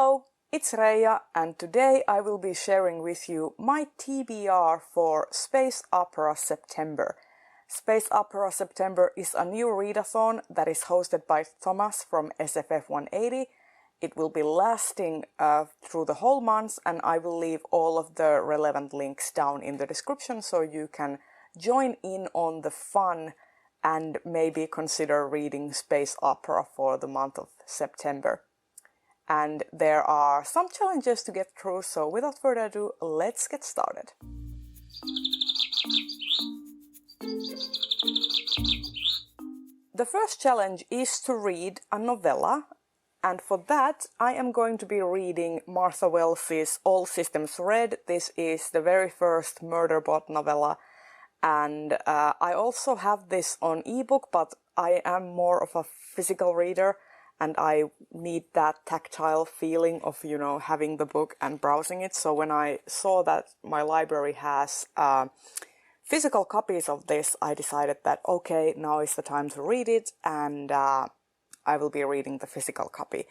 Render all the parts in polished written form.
Hello, it's Reija, and today I will be sharing with you my TBR for Space Opera September. Space Opera September is a new readathon that is hosted by Thomas from SFF 180. It will be lasting through the whole month, and I will leave all of the relevant links down in the description so you can join in on the fun and maybe consider reading space opera for the month of September. And there are some challenges to get through, so without further ado, let's get started. The first challenge is to read a novella, and for that I am going to be reading Martha Wells's All Systems Red. This is the very first Murderbot novella, and I also have this on ebook, but I am more of a physical reader and I need that tactile feeling of, you know, having the book and browsing it. So when I saw that my library has physical copies of this, I decided that, okay, now is the time to read it, and I will be reading the physical copy.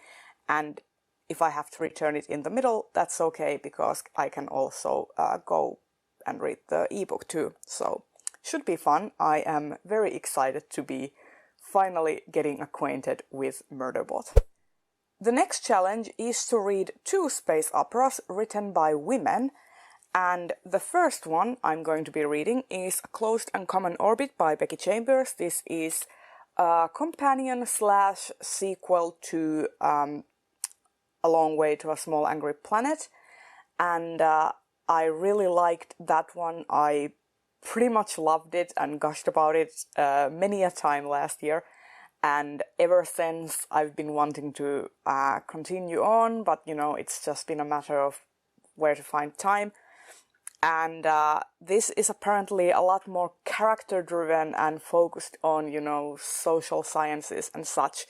And if I have to return it in the middle, that's okay, because I can also go and read the ebook too. So should be fun. I am very excited to be finally getting acquainted with Murderbot. The next challenge is to read 2 space operas written by women, and the first one I'm going to be reading is A Closed and Common Orbit by Becky Chambers. This is a companion / sequel to A Long Way to a Small Angry Planet, and I really liked that one. I pretty much loved it and gushed about it many a time last year, and ever since I've been wanting to continue on, but you know, it's just been a matter of where to find time. And this is apparently a lot more character driven and focused on, you know, social sciences and such,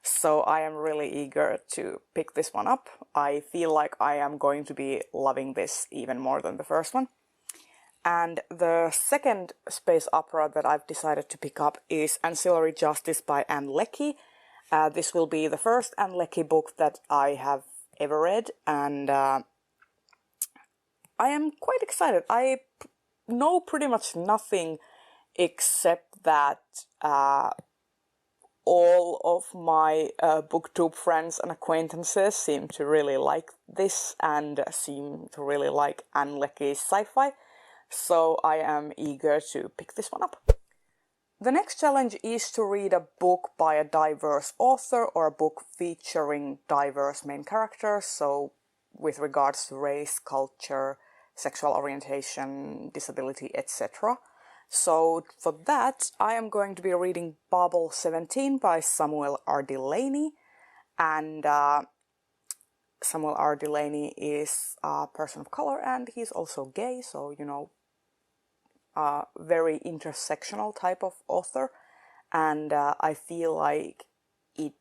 so I am really eager to pick this one up. I feel like I am going to be loving this even more than the first one. And the second space opera that I've decided to pick up is Ancillary Justice by Ann Leckie. This will be the first Ann Leckie book that I have ever read, and I am quite excited. I know pretty much nothing except that all of my booktube friends and acquaintances seem to really like this and seem to really like Ann Leckie's sci-fi. So I am eager to pick this one up. The next challenge is to read a book by a diverse author or a book featuring diverse main characters. So with regards to race, culture, sexual orientation, disability, etc. So for that I am going to be reading Babel 17 by Samuel R. Delaney. And Samuel R. Delaney is a person of color and he's also gay, so you know, very intersectional type of author, and I feel like it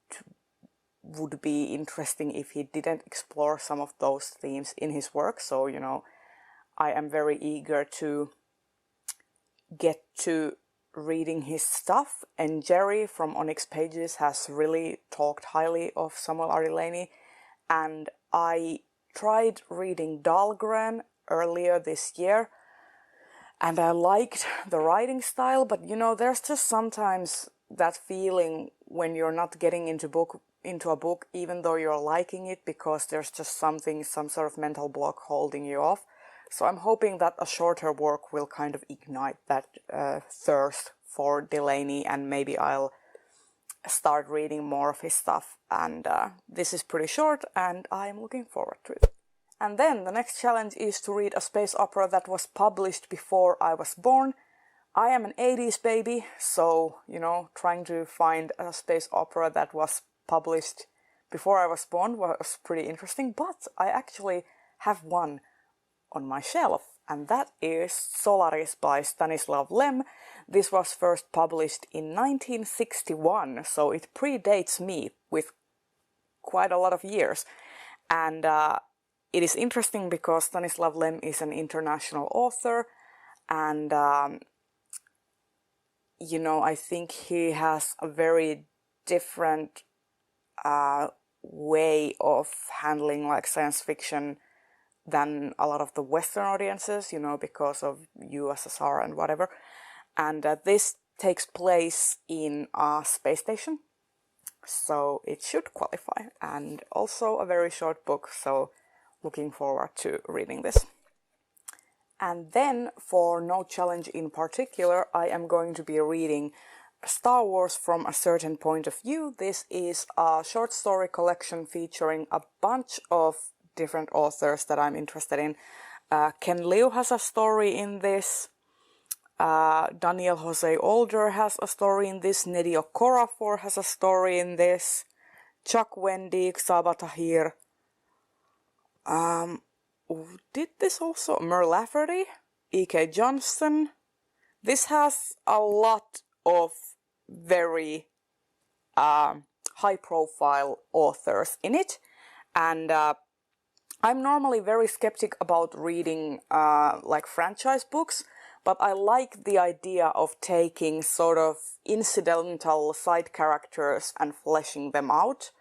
would be interesting if he didn't explore some of those themes in his work. So you know, I am very eager to get to reading his stuff, and Jerry from ONYX Pages has really talked highly of Samuel R. Delaney, and I tried reading Dahlgren earlier this year, and I liked the writing style, but you know, there's just sometimes that feeling when you're not getting into a book even though you're liking it, because there's just some sort of mental block holding you off. So I'm hoping that a shorter work will kind of ignite that thirst for Delaney, and maybe I'll start reading more of his stuff. And this is pretty short and I'm looking forward to it. And then the next challenge is to read a space opera that was published before I was born. I am an 80s baby, so, you know, trying to find a space opera that was published before I was born was pretty interesting, but I actually have one on my shelf, and that is Solaris by Stanislav Lem. This was first published in 1961, so it predates me with quite a lot of years. And it is interesting because Stanislav Lem is an international author, and you know, I think he has a very different way of handling like science fiction than a lot of the Western audiences, you know, because of USSR and whatever. And this takes place in a space station, so it should qualify. And also a very short book, so looking forward to reading this. And then, for no challenge in particular, I am going to be reading Star Wars from a Certain Point of View. This is a short story collection featuring a bunch of different authors that I'm interested in. Ken Liu has a story in this. Daniel Jose Older has a story in this. Nnedi Okorafor has a story in this. Chuck Wendig, Saba Tahir. Did this also? Mur Lafferty, E.K. Johnston. This has a lot of very high-profile authors in it, and I'm normally very skeptic about reading like franchise books, but I like the idea of taking sort of incidental side characters and fleshing them out,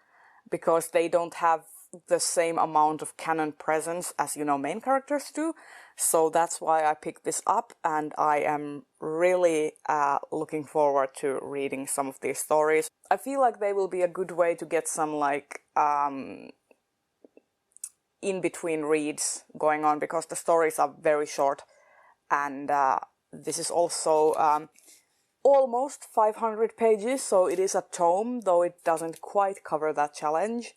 because they don't have the same amount of canon presence as, you know, main characters do. So that's why I picked this up, and I am really looking forward to reading some of these stories. I feel like they will be a good way to get some like in-between reads going on, because the stories are very short, and this is also almost 500 pages, so it is a tome, though it doesn't quite cover that challenge.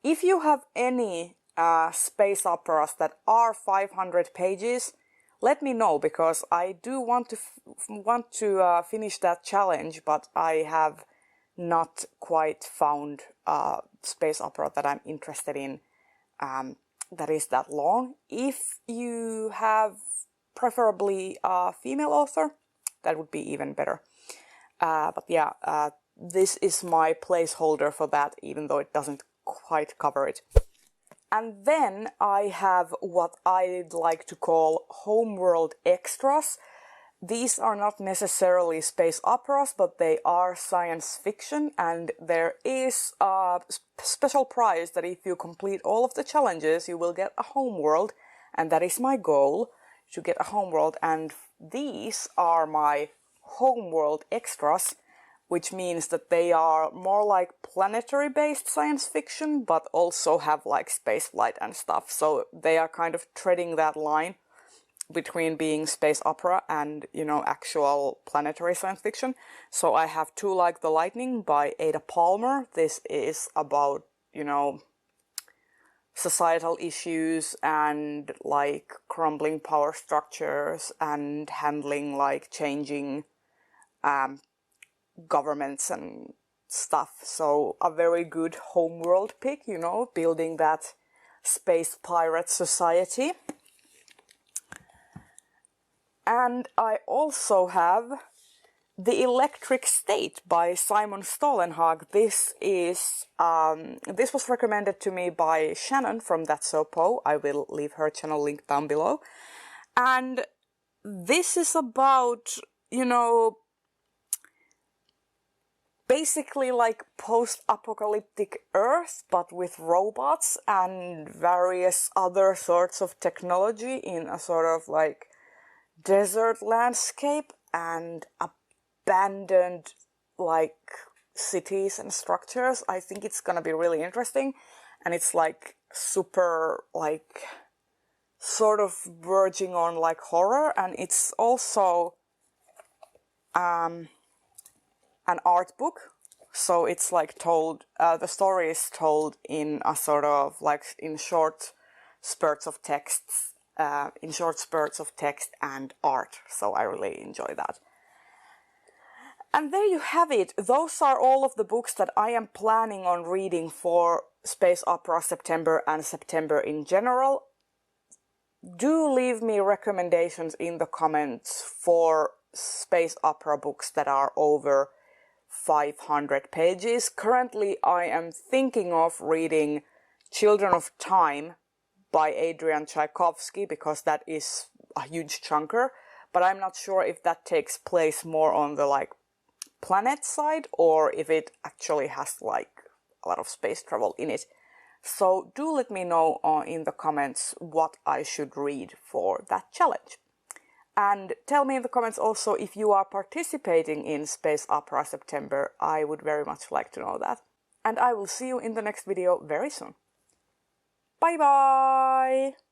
If you have any space operas that are 500 pages, let me know, because I do want to finish that challenge, but I have not quite found a space opera that I'm interested in that is that long. If you have preferably a female author, that would be even better. But yeah, this is my placeholder for that, even though it doesn't quite cover it. And then I have what I'd like to call Homeworld extras. These are not necessarily space operas, but they are science fiction, and there is a special prize that if you complete all of the challenges, you will get a Homeworld, and that is my goal, to get a Homeworld. And these are my Homeworld extras, which means that they are more like planetary-based science fiction, but also have like spaceflight and stuff. So they are kind of treading that line between being space opera and, you know, actual planetary science fiction. So I have Two Like the Lightning by Ada Palmer. This is about, you know, societal issues and like crumbling power structures and handling like changing governments and stuff. So a very good Homeworld pick, you know, building that space pirate society. And I also have The Electric State by Simon Stollenhag. This was recommended to me by Shannon from That's So Poe. I will leave her channel link down below. And this is about, you know, basically like post-apocalyptic Earth, but with robots and various other sorts of technology in a sort of like desert landscape and abandoned like cities and structures. I think it's gonna be really interesting, and it's like super like sort of verging on like horror, and it's also an art book, so it's like told, the story is told in a sort of like in short spurts of texts, and art, so I really enjoy that. And there you have it. Those are all of the books that I am planning on reading for Space Opera September and September in general. Do leave me recommendations in the comments for space opera books that are over 500 pages. Currently, I am thinking of reading Children of Time by Adrian Tchaikovsky, because that is a huge chunker, but I'm not sure if that takes place more on the like planet side, or if it actually has like a lot of space travel in it. So do let me know in the comments what I should read for that challenge. And tell me in the comments also if you are participating in Space Opera September. I would very much like to know that. And I will see you in the next video very soon. Bye bye!